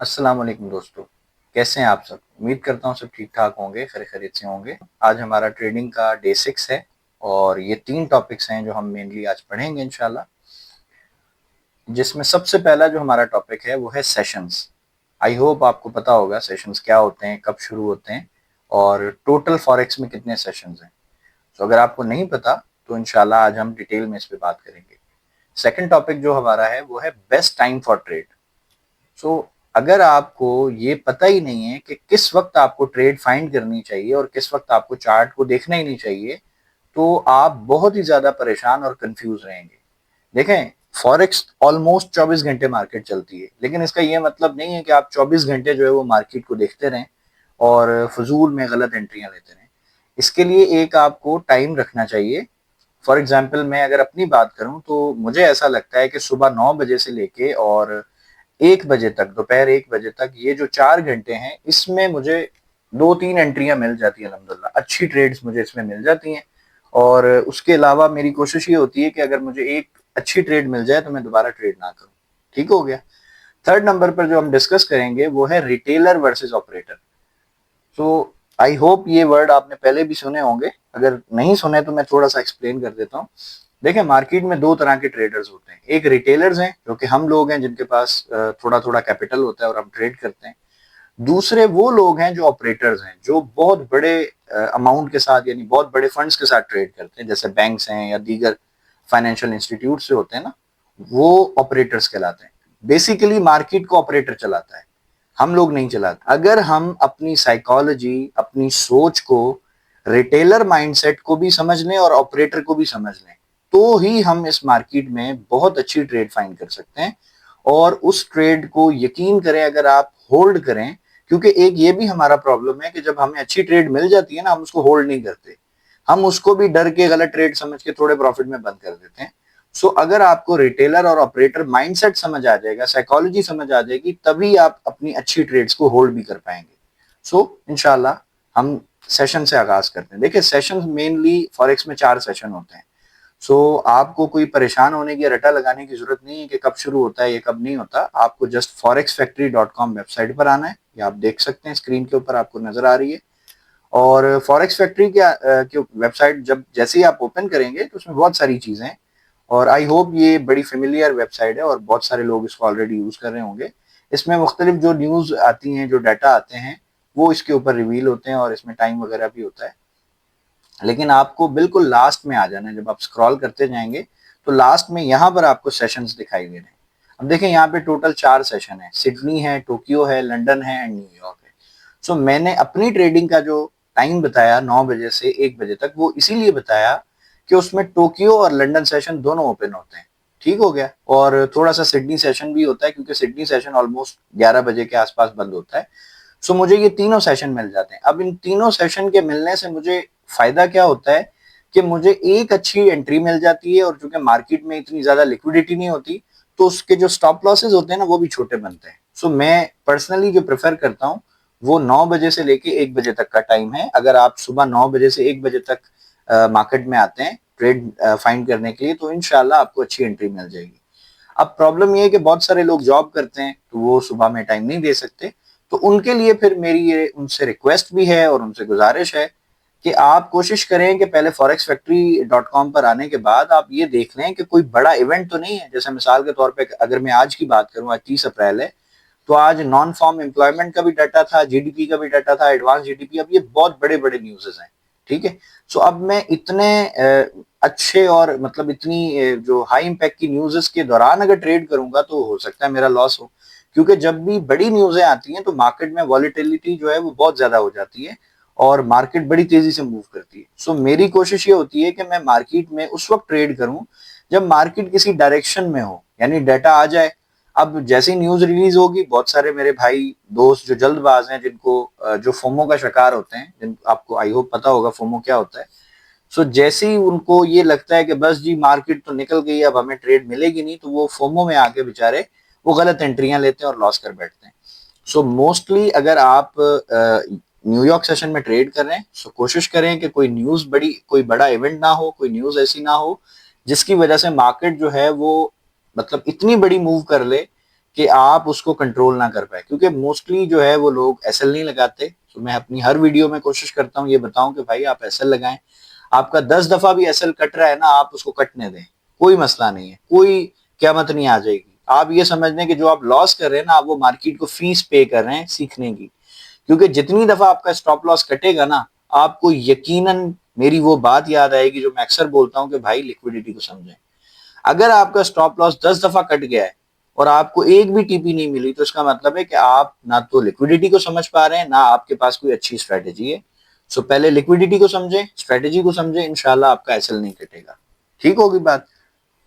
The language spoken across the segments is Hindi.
अस्सलाम वालेकुम दोस्तों। कैसे हैं आप सब? उम्मीद करता हूँ सब ठीक ठाक होंगे, खैरियत से होंगे। आज हमारा ट्रेडिंग का डे 6 है और ये 3 टॉपिक्स हैं जो हम मेनली आज पढ़ेंगे इंशाल्लाह। जिसमें सबसे पहला जो हमारा टॉपिक है वो है सेशंस। आई होप आपको पता होगा सेशंस क्या होते हैं, कब शुरू होते हैं और टोटल फॉरेक्स में कितने सेशंस हैं। तो अगर आपको नहीं पता तो इंशाल्लाह आज हम डिटेल में इस पे बात करेंगे। सेकंड टॉपिक जो हमारा है वो है बेस्ट टाइम फॉर ट्रेड। सो अगर आपको ये पता ही नहीं है कि किस वक्त आपको ट्रेड फाइंड करनी चाहिए और किस वक्त आपको चार्ट को देखना ही नहीं चाहिए, तो आप बहुत ही ज्यादा परेशान और कंफ्यूज रहेंगे। देखें, फॉरेक्स ऑलमोस्ट 24 घंटे मार्केट चलती है, लेकिन इसका ये मतलब नहीं है कि आप 24 घंटे जो है वो मार्केट को देखते रहें और फजूल में गलत एंट्रियां लेते रहें। इसके लिए एक आपको टाइम रखना चाहिए। फॉर एग्जाम्पल मैं अगर अपनी बात करूं तो मुझे ऐसा लगता है कि सुबह 9 बजे से लेके और 1 बजे तक, दोपहर 1 बजे तक, ये जो 4 घंटे हैं इसमें मुझे 2-3 एंट्रियां मिल जाती है। अल्हम्दुलिल्लाह अच्छी ट्रेड्स मुझे इसमें मिल जाती हैं। और उसके अलावा मेरी कोशिश ये होती है कि अगर मुझे एक अच्छी ट्रेड मिल जाए तो मैं दोबारा ट्रेड ना करूं। ठीक हो गया। थर्ड नंबर पर जो हम डिस्कस करेंगे वो है रिटेलर वर्सेस ऑपरेटर। तो आई होप ये वर्ड आपने पहले भी सुने होंगे, अगर नहीं सुने तो मैं थोड़ा सा एक्सप्लेन कर देता हूँ। देखिए, मार्केट में दो तरह के ट्रेडर्स होते हैं। एक रिटेलर्स हैं जो कि हम लोग हैं जिनके पास थोड़ा थोड़ा कैपिटल होता है और हम ट्रेड करते हैं। दूसरे वो लोग हैं जो ऑपरेटर्स हैं, जो बहुत बड़े अमाउंट के साथ, यानी बहुत बड़े फंड्स के साथ ट्रेड करते हैं, जैसे बैंक्स हैं या दीगर फाइनेंशियल इंस्टीट्यूट से होते हैं ना, वो ऑपरेटर्स कहलाते हैं। बेसिकली मार्केट को ऑपरेटर चलाता है, हम लोग नहीं चलाते। अगर हम अपनी साइकोलॉजी, अपनी सोच को, रिटेलर माइंडसेट को भी समझ लें और ऑपरेटर को भी समझ लें, तो ही हम इस मार्केट में बहुत अच्छी ट्रेड फाइंड कर सकते हैं। और उस ट्रेड को यकीन करें, अगर आप होल्ड करें, क्योंकि एक ये भी हमारा प्रॉब्लम है कि जब हमें अच्छी ट्रेड मिल जाती है ना, हम उसको होल्ड नहीं करते। हम उसको भी डर के गलत ट्रेड समझ के थोड़े प्रॉफिट में बंद कर देते हैं। सो अगर आपको रिटेलर और ऑपरेटर माइंडसेट समझ आ जाएगा, साइकोलॉजी समझ आ जाएगी, तभी आप अपनी अच्छी ट्रेड्स को होल्ड भी कर पाएंगे। सो इंशाल्लाह हम सेशन से आगाज करते हैं। देखिए, सेशन मेनली फॉरेक्स में 4 सेशन होते हैं। आपको कोई परेशान होने की, रटा लगाने की जरूरत नहीं है कि कब शुरू होता है, ये कब नहीं होता। आपको जस्ट forexfactory.com वेबसाइट पर आना है। ये आप देख सकते हैं, स्क्रीन के ऊपर आपको नजर आ रही है। और फॉरेक्स फैक्ट्री के वेबसाइट जब जैसे ही आप ओपन करेंगे तो उसमें बहुत सारी चीजें हैं। और आई होप ये बड़ी फेमिलियर वेबसाइट है और बहुत सारे लोग इसको ऑलरेडी यूज कर रहे होंगे। इसमें मुख्तलिफ जो न्यूज आती हैं, जो डाटा आते हैं, वो इसके ऊपर रिवील होते हैं और इसमें टाइम वगैरह भी होता है। लेकिन आपको बिल्कुल लास्ट में आ जाना है। जब आप स्क्रॉल करते जाएंगे तो लास्ट में यहाँ पर आपको सेशंस दिखाई दे रहे हैं। अब देखें, यहाँ पे टोटल 4 सेशन है। सिडनी है, टोक्यो है, लंदन है एंड न्यूयॉर्क है। मैंने अपनी ट्रेडिंग का जो टाइम बताया 9 बजे से 1 बजे तक, वो इसीलिए बताया कि उसमें टोक्यो और लंदन सेशन दोनों ओपन होते हैं। ठीक हो गया। और थोड़ा सा सिडनी सेशन भी होता है, क्योंकि सिडनी सेशन ऑलमोस्ट 11 बजे के आसपास बंद होता है। मुझे ये तीनों सेशन मिल जाते हैं। अब इन तीनों सेशन के मिलने से मुझे फायदा क्या होता है कि मुझे एक अच्छी एंट्री मिल जाती है, और चूंकि मार्केट में इतनी ज्यादा लिक्विडिटी नहीं होती, तो उसके जो स्टॉप लॉसेस होते हैं ना, वो भी छोटे बनते हैं। मैं पर्सनली जो प्रेफर करता हूँ वो 9 बजे से लेके 1 बजे तक का टाइम है। अगर आप सुबह 9 बजे से 1 बजे तक मार्केट में आते हैं ट्रेड फाइंड करने के लिए, तो इनशाला आपको अच्छी एंट्री मिल जाएगी। अब प्रॉब्लम ये है कि बहुत सारे लोग जॉब करते हैं तो वो सुबह में टाइम नहीं दे सकते। तो उनके लिए फिर मेरी ये उनसे रिक्वेस्ट भी है और उनसे गुजारिश है कि आप कोशिश करें कि पहले forexfactory.com पर आने के बाद आप ये देख लें कि कोई बड़ा इवेंट तो नहीं है। जैसे मिसाल के तौर पे अगर मैं आज की बात करूं, आज 30 अप्रैल है, तो आज नॉन फॉर्म एम्प्लॉयमेंट का भी डाटा था, जीडीपी का भी डाटा था, एडवांस जीडीपी। अब ये बहुत बड़े बड़े न्यूज़ेस हैं। ठीक है। अब मैं इतने अच्छे और मतलब इतनी जो हाई इम्पैक्ट की न्यूज़ेस के दौरान अगर ट्रेड करूंगा तो हो सकता है मेरा लॉस हो, क्योंकि जब भी बड़ी न्यूज़ें आती हैं तो मार्केट में वॉलीटिलिटी जो है वो बहुत ज्यादा हो जाती है और मार्केट बड़ी तेजी से मूव करती है। मेरी कोशिश ये होती है कि मैं मार्केट में उस वक्त ट्रेड करूं जब मार्केट किसी डायरेक्शन में हो, यानी डाटा आ जाए। अब जैसे ही न्यूज रिलीज होगी, बहुत सारे मेरे भाई दोस्त जो जल्दबाज हैं, जिनको जो फोमो का शिकार होते हैं, जिन आपको आई होप पता होगा फोमो क्या होता है। जैसे ही उनको ये लगता है कि बस जी मार्केट तो निकल गई, अब हमें ट्रेड मिलेगी नहीं, तो वो फोमो में आके बेचारे वो गलत एंट्रियां लेते हैं और लॉस कर बैठते हैं। मोस्टली अगर आप न्यूयॉर्क सेशन में ट्रेड कर रहे हैं, कोशिश करें कि कोई बड़ा इवेंट ना हो, कोई न्यूज ऐसी ना हो जिसकी वजह से मार्केट जो है वो मतलब इतनी बड़ी मूव कर ले कि आप उसको कंट्रोल ना कर पाए, क्योंकि मोस्टली जो है वो लोग एसएल नहीं लगाते। तो मैं अपनी हर वीडियो में कोशिश करता हूँ ये बताऊं कि भाई आप एसएल लगाएं। आपका 10 दफा भी एसएल कट रहा है ना, आप उसको कटने दें, कोई मसला नहीं है, कोई क़यामत नहीं आ जाएगी। आप ये समझ लें कि जो आप लॉस कर रहे हैं ना, आप वो मार्केट को फीस पे कर रहे हैं सीखने की। क्योंकि जितनी दफा आपका स्टॉप लॉस कटेगा ना, आपको यकीनन मेरी वो बात याद आएगी जो मैं अक्सर बोलता हूं कि भाई लिक्विडिटी को समझें। अगर आपका स्टॉप लॉस 10 दफा कट गया है और आपको एक भी टीपी नहीं मिली, तो इसका मतलब है कि आप ना तो लिक्विडिटी को समझ पा रहे हैं, ना आपके पास कोई अच्छी स्ट्रेटेजी है। सो पहले लिक्विडिटी को समझें, स्ट्रेटेजी को समझें, इंशाल्लाह आपका एसएल नहीं कटेगा। ठीक होगी बात।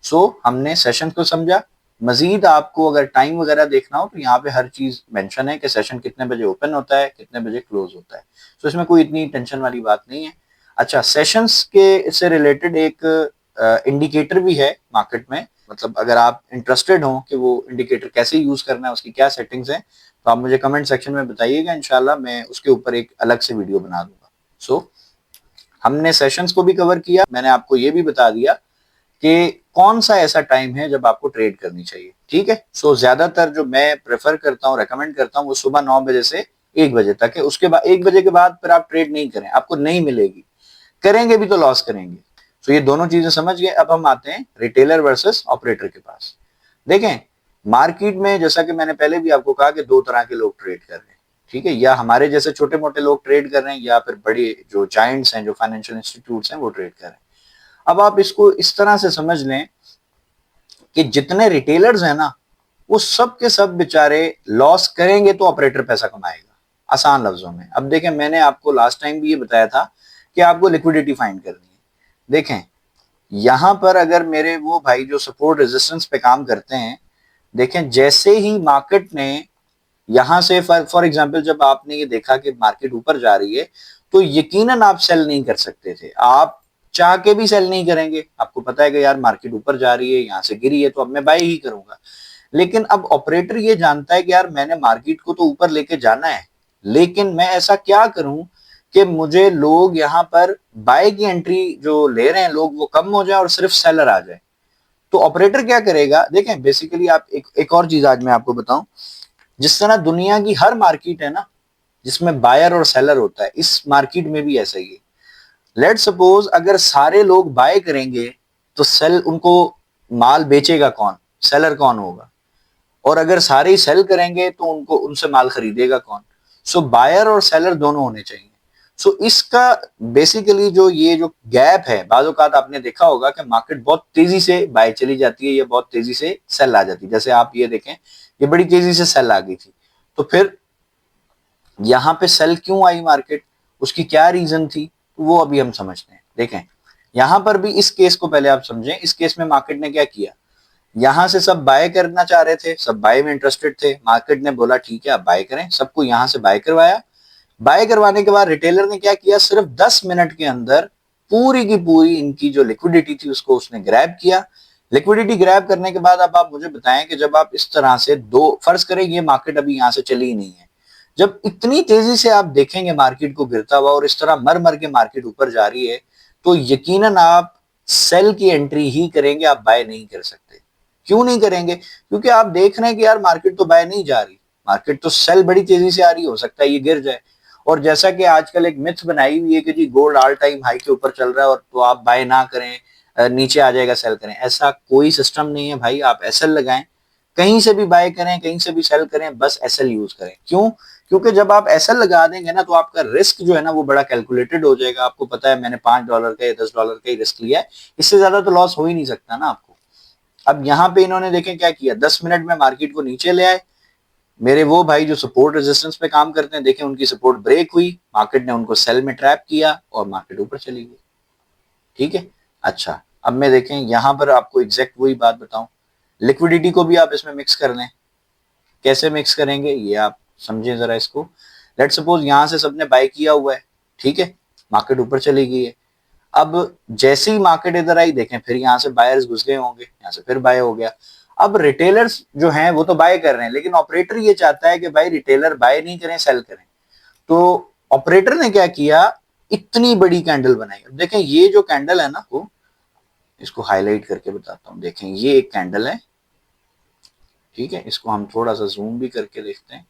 सो हमने सेशन को समझा। मजीद आपको अगर टाइम वगैरह देखना हो तो यहाँ पे हर चीज मेंशन है कि सेशन कितने बजे ओपन होता है, कितने बजे क्लोज होता है। सो इसमें कोई इतनी टेंशन वाली बात नहीं है। अच्छा, सेशंस के से रिलेटेड एक इंडिकेटर भी है मार्केट में। मतलब अगर आप इंटरेस्टेड हो कि वो इंडिकेटर कैसे यूज करना है, उसकी क्या सेटिंग्स हैं, तो आप मुझे कमेंट सेक्शन में बताइएगा, इंशाल्लाह मैं उसके ऊपर एक अलग से वीडियो बना दूंगा। सो हमने सेशंस को भी कवर किया, मैंने आपको ये भी बता दिया कि कौन सा ऐसा टाइम है जब आपको ट्रेड करनी चाहिए। ठीक है। सो ज्यादातर जो मैं प्रेफर करता हूँ, रेकमेंड करता हूँ, वो सुबह 9 बजे से 1 बजे तक है। उसके बाद 1 बजे के बाद फिर आप ट्रेड नहीं करें, आपको नहीं मिलेगी, करेंगे भी तो लॉस करेंगे। तो ये दोनों चीजें समझ गए। अब हम आते हैं रिटेलर वर्सेस ऑपरेटर के पास। देखें, मार्केट में जैसा कि मैंने पहले भी आपको कहा कि दो तरह के लोग ट्रेड कर रहे हैं। ठीक है, या हमारे जैसे छोटे मोटे लोग ट्रेड कर रहे हैं, या फिर बड़े जो जायंट्स हैं, जो फाइनेंशियल इंस्टीट्यूट्स हैं, वो ट्रेड कर रहे हैं। अब आप इसको इस तरह से समझ लें कि जितने रिटेलर्स हैं ना, वो सब के सब बेचारे लॉस करेंगे तो ऑपरेटर पैसा कमाएगा। आसान लफ्जों में, अब देखें, मैंने आपको लास्ट टाइम भी ये बताया था कि आपको लिक्विडिटी फाइंड करनी है। देखें, यहां पर अगर मेरे वो भाई जो सपोर्ट रेजिस्टेंस पे काम करते हैं, देखें जैसे ही मार्केट ने यहां से फॉर एग्जांपल जब आपने ये देखा कि मार्केट ऊपर जा रही है, तो यकीनन आप सेल नहीं कर सकते थे। आप चाह के भी सेल नहीं करेंगे, आपको पता है कि यार मार्केट ऊपर जा रही है, यहां से गिरी है, तो अब मैं बाय ही करूंगा। लेकिन अब ऑपरेटर ये जानता है कि यार मैंने मार्केट को तो ऊपर लेके जाना है, लेकिन मैं ऐसा क्या करूं कि मुझे लोग यहाँ पर बाय की एंट्री जो ले रहे हैं लोग, वो कम हो जाए और सिर्फ सेलर आ जाए। तो ऑपरेटर क्या करेगा? देखें, बेसिकली आप एक और चीज आज मैं आपको बताऊं। जिस तरह दुनिया की हर मार्केट है ना, जिसमें बायर और सेलर होता है, इस मार्केट में भी ऐसा ही है। लेट सपोज अगर सारे लोग बाय करेंगे, तो सेल उनको माल बेचेगा कौन? सेलर कौन होगा? और अगर सारे ही सेल करेंगे तो उनको उनसे माल खरीदेगा कौन? सो बायर और सेलर दोनों होने चाहिए। सो इसका बेसिकली जो ये जो गैप है, बाज़ औक़ात आपने देखा होगा कि मार्केट बहुत तेजी से बाय चली जाती है या बहुत तेजी से सेल आ जाती है। जैसे आप ये देखें, ये बड़ी तेजी से सेल आ गई थी, तो फिर यहाँ पे सेल क्यों आई मार्केट, उसकी क्या रीजन थी, वो अभी हम समझते हैं। देखें, यहां पर भी इस केस को पहले आप समझें। इस केस में मार्केट ने क्या किया? यहां से सब बाय करना चाह रहे थे, सब बाय में इंटरेस्टेड थे। मार्केट ने बोला ठीक है आप बाय करें, सबको यहां से बाय करवाया। बाय करवाने के बाद रिटेलर ने क्या किया? सिर्फ 10 मिनट के अंदर पूरी की पूरी इनकी जो लिक्विडिटी थी उसको उसने ग्रैब किया। लिक्विडिटी ग्रैब करने के बाद अब आप मुझे बताएं कि जब आप इस तरह से दो फर्ज करें, ये मार्केट अभी यहां से चली ही नहीं है, जब इतनी तेजी से आप देखेंगे मार्केट को गिरता हुआ और इस तरह मर मर के मार्केट ऊपर जा रही है, तो यकीनन आप सेल की एंट्री ही करेंगे, आप बाय नहीं कर सकते। क्यों नहीं करेंगे? क्योंकि आप देख रहे हैं कि यार मार्केट तो बाय नहीं जा रही, मार्केट तो सेल बड़ी तेजी से आ रही, हो सकता है ये गिर जाए। और जैसा कि आजकल एक मिथ बनाई हुई है कि जी गोल्ड ऑल टाइम हाई के ऊपर चल रहा है और तो आप बाय ना करें, नीचे आ जाएगा सेल करें, ऐसा कोई सिस्टम नहीं है भाई। आप एसएल लगाएं, कहीं से भी बाय करें, कहीं से भी सेल करें, बस एसएल यूज करें। क्यों? क्योंकि जब आप एसएल लगा देंगे ना, तो आपका रिस्क जो है ना वो बड़ा कैलकुलेटेड हो जाएगा। आपको पता है मैंने $5 का या $10 का ही रिस्क लिया है, इससे ज्यादा तो लॉस हो ही नहीं सकता ना आपको। अब यहाँ पे इन्होंने देखें क्या किया, 10 मिनट में मार्केट को नीचे ले आए। मेरे वो भाई जो सपोर्ट रेजिस्टेंस पे काम करते हैं, देखें उनकी सपोर्ट ब्रेक हुई, मार्केट ने उनको सेल में ट्रैप किया और मार्केट ऊपर चली गई। ठीक है। अच्छा, अब मैं देखें यहाँ पर आपको एग्जैक्ट वही बात बताऊं, लिक्विडिटी को भी आप इसमें मिक्स कर लें। कैसे मिक्स करेंगे ये आप समझें जरा इसको। लेट सपोज यहां से सबने बाय किया हुआ है, ठीक है, मार्केट ऊपर चली गई है। अब जैसे ही मार्केट इधर आई, देखें फिर यहाँ से बायर्स घुस गए होंगे, यहाँ से फिर बाय हो गया। अब रिटेलर्स जो हैं वो तो बाय कर रहे हैं, लेकिन ऑपरेटर ये चाहता है कि भाई रिटेलर बाय नहीं करें, सेल करें। तो ऑपरेटर ने क्या किया, इतनी बड़ी कैंडल बनाई। अब देखें ये जो कैंडल है ना, वो इसको हाईलाइट करके बताता हूं। देखें ये एक कैंडल है, ठीक है, इसको हम थोड़ा सा जूम भी करके देखते हैं।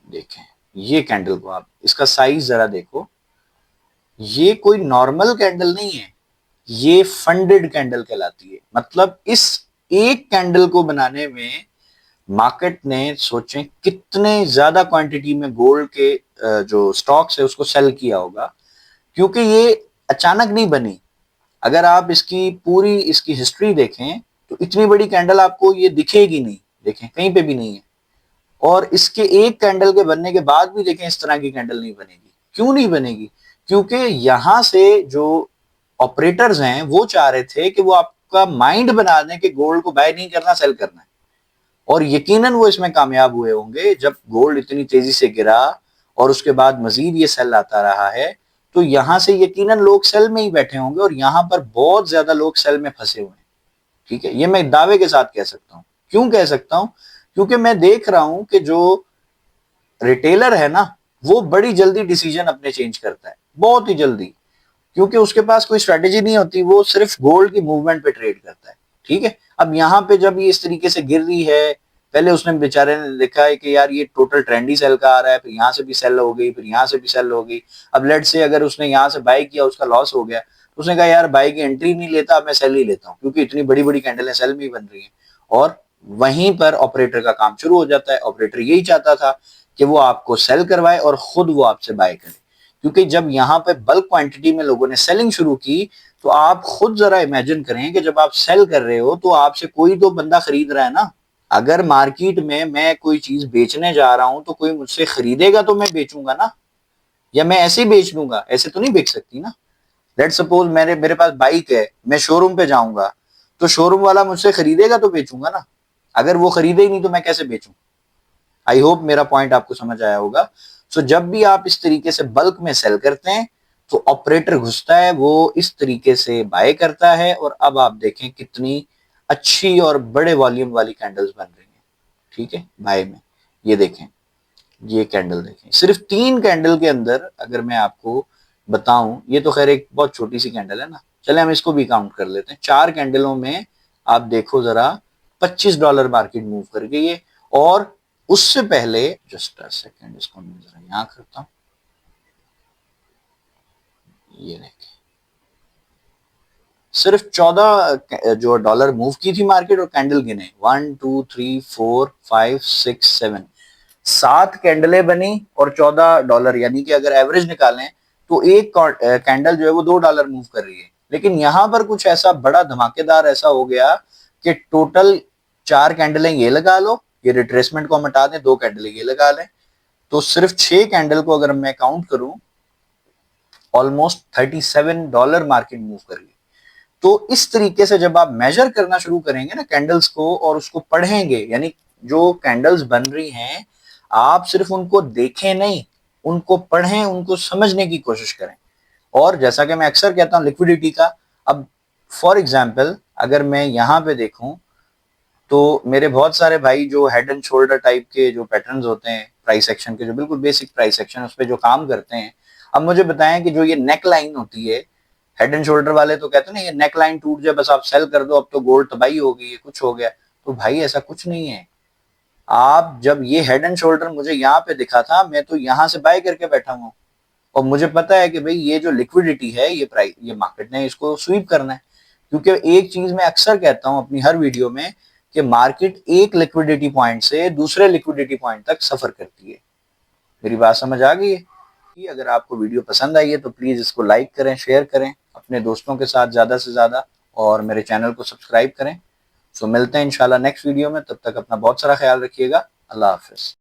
देखें ये कैंडल को, आप इसका साइज जरा देखो, ये कोई नॉर्मल कैंडल नहीं है, ये फंडेड कैंडल कहलाती है। मतलब इस एक कैंडल को बनाने में मार्केट ने सोचें कितने ज्यादा क्वांटिटी में गोल्ड के जो स्टॉक्स है उसको सेल किया होगा, क्योंकि ये अचानक नहीं बनी। अगर आप इसकी पूरी इसकी हिस्ट्री देखें तो इतनी बड़ी कैंडल आपको ये दिखेगी नहीं, देखें कहीं पे भी नहीं है। और इसके एक कैंडल के बनने के बाद भी देखें इस तरह की कैंडल नहीं बनेगी। क्यों नहीं बनेगी? क्योंकि यहां से जो ऑपरेटर्स हैं वो चाह रहे थे कि वो आपका माइंड बना दें कि गोल्ड को बाय नहीं करना, सेल करना है। और यकीनन वो इसमें कामयाब हुए होंगे। जब गोल्ड इतनी तेजी से गिरा और उसके बाद मजीद ये सेल आता रहा है, तो यहां से यकीनन लोग सेल में ही बैठे होंगे और यहां पर बहुत ज्यादा लोग सेल में फंसे हुए हैं। ठीक है, ये मैं दावे के साथ कह सकता हूं। क्यों कह सकता हूं? क्योंकि मैं देख रहा हूं कि जो रिटेलर है ना, वो बड़ी जल्दी डिसीजन अपने चेंज करता है, बहुत ही जल्दी। क्योंकि उसके पास कोई स्ट्रेटेजी नहीं होती, वो सिर्फ गोल्ड की मूवमेंट पे ट्रेड करता है। ठीक है, अब यहाँ पे जब ये इस तरीके से गिर रही है, पहले उसने बेचारे ने देखा है कि यार ये टोटल ट्रेंड ही सेल का आ रहा है, फिर यहाँ से भी सेल हो गई, फिर यहाँ से भी सेल हो गई। अब लेट से अगर उसने यहाँ से बाय किया, उसका लॉस हो गया, तो उसने कहा यार बाय की एंट्री नहीं लेता, अब मैं सेल ही लेता हूँ, क्योंकि इतनी बड़ी बड़ी कैंडलें सेल में ही बन रही है। और वहीं पर ऑपरेटर का काम शुरू हो जाता है। ऑपरेटर यही चाहता था कि वो आपको सेल करवाए और खुद वो आपसे बाय करे। क्योंकि जब यहाँ पे बल्क क्वांटिटी में लोगों ने सेलिंग शुरू की, तो आप खुद जरा इमेजिन करें कि जब आप सेल कर रहे हो तो आपसे कोई तो बंदा खरीद रहा है ना। अगर मार्केट में मैं कोई चीज बेचने जा रहा हूं तो कोई मुझसे खरीदेगा तो मैं बेचूंगा ना, या मैं ऐसे ही बेच दूंगा? ऐसे तो नहीं बेच सकती ना। लेट सपोज मेरे मेरे पास बाइक है, मैं शोरूम पे जाऊंगा, तो शोरूम वाला मुझसे खरीदेगा तो बेचूंगा ना। अगर वो खरीदे ही नहीं तो मैं कैसे बेचूं? आई होप मेरा पॉइंट आपको समझ आया होगा। सो जब भी आप इस तरीके से बल्क में सेल करते हैं तो ऑपरेटर घुसता है, वो इस तरीके से बाय करता है, और अब आप देखें कितनी अच्छी और बड़े वॉल्यूम वाली कैंडल्स बन रही हैं। ठीक है, बाय में ये देखें, ये कैंडल देखें, सिर्फ 3 कैंडल के अंदर अगर मैं आपको बताऊं, ये तो खैर एक बहुत छोटी सी कैंडल है ना, चले हम इसको भी काउंट कर लेते हैं। 4 कैंडलों में आप देखो जरा, $25 मार्केट मूव कर गई है। और उससे पहले जस्ट अ सेकंड, इसको मैं जरा यहां करता हूं, ये देखें, सिर्फ 14 जो डॉलर मूव की थी मार्केट, और कैंडल गिने 1 2 3 4 5 6 7, 7 कैंडलें बनी और $14, यानी कि अगर एवरेज निकालें तो एक कैंडल जो है वो $2 मूव कर रही है। लेकिन यहां पर कुछ ऐसा बड़ा धमाकेदार ऐसा हो गया कि टोटल 4 कैंडलें ये लगा लो, ये रिट्रेसमेंट को हम हटा दें, 2 कैंडलें ये लगा लें, तो सिर्फ 6 कैंडल को अगर मैं काउंट करूं, ऑलमोस्ट $37 मार्केट मूव कर गई। तो इस तरीके से जब आप मेजर करना शुरू करेंगे ना कैंडल्स को और उसको पढ़ेंगे, यानी जो कैंडल्स बन रही हैं आप सिर्फ उनको देखें नहीं, उनको पढ़ें, उनको समझने की कोशिश करें। और जैसा कि मैं अक्सर कहता हूं लिक्विडिटी का, अब फॉर एग्जांपल अगर मैं यहां पे देखूं तो मेरे बहुत सारे भाई जो हेड एंड शोल्डर टाइप के जो पैटर्न्स होते हैं प्राइस एक्शन के, जो बिल्कुल बेसिक प्राइस एक्शन उस पर जो काम करते हैं, अब मुझे बताएं कि जो ये नेक लाइन होती है, हेड एंड शोल्डर वाले तो कहते हैं ना ये नेक लाइन टूट जाए बस आप सेल कर दो, अब तो गोल्ड तबाही हो गई है, कुछ हो गया। तो भाई ऐसा कुछ नहीं है। आप जब ये हेड एंड शोल्डर मुझे यहाँ पे दिखा था, मैं तो यहाँ से बाय करके बैठा हूँ, और मुझे पता है कि भाई ये जो लिक्विडिटी है, ये प्राइस, ये मार्केट ने इसको स्वीप करना है। क्योंकि एक चीज मैं अक्सर कहता हूं अपनी हर वीडियो में कि मार्केट एक लिक्विडिटी पॉइंट से दूसरे लिक्विडिटी पॉइंट तक सफर करती है। मेरी बात समझ आ गई है? कि अगर आपको वीडियो पसंद आई है तो प्लीज इसको लाइक करें, शेयर करें अपने दोस्तों के साथ ज्यादा से ज्यादा, और मेरे चैनल को सब्सक्राइब करें। सो मिलते हैं इंशाल्लाह नेक्स्ट वीडियो में, तब तक अपना बहुत सारा ख्याल रखिएगा। अल्लाह हाफिज।